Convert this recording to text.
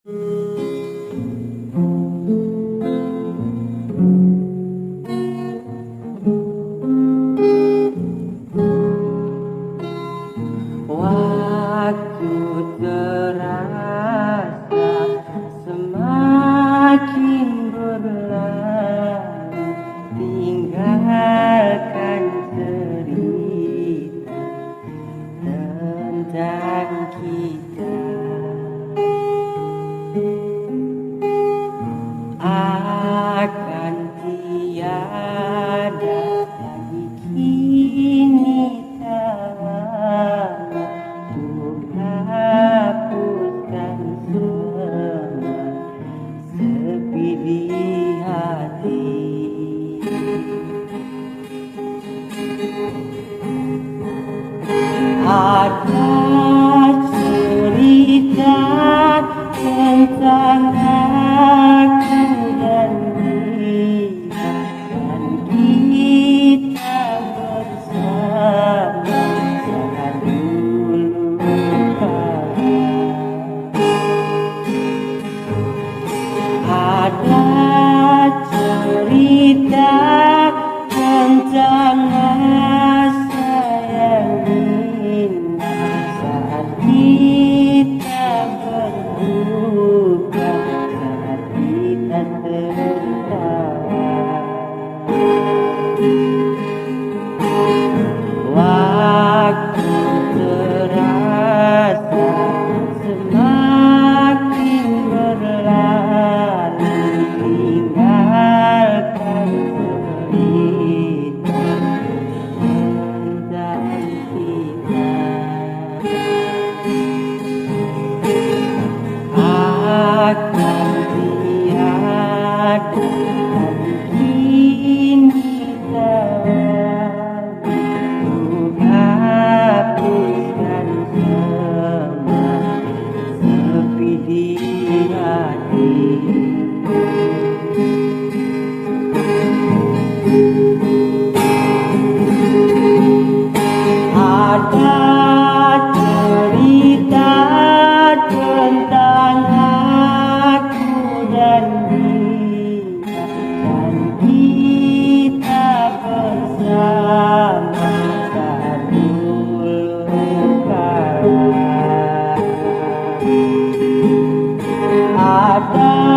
Waktu terasa semakin berlalu, tinggalkan cerita tentang kita. Akan tiada lagi kini tawamu untuk hapuskan semua sepi di hati. Ada cerita tentang aku dan dia, dan kita bersama saat dulu ada cerita tentang masa yang indah saat kita berduka, saat kita tertawa. Waktu terasa semakin berlalu, tinggalkan cerita tentang kita. Akan tiada lagi kini tawamu hapuskan semua sepi di hati. Ada cerita tentang aku dan dia, dan kita bersama saat dulu kala. Ada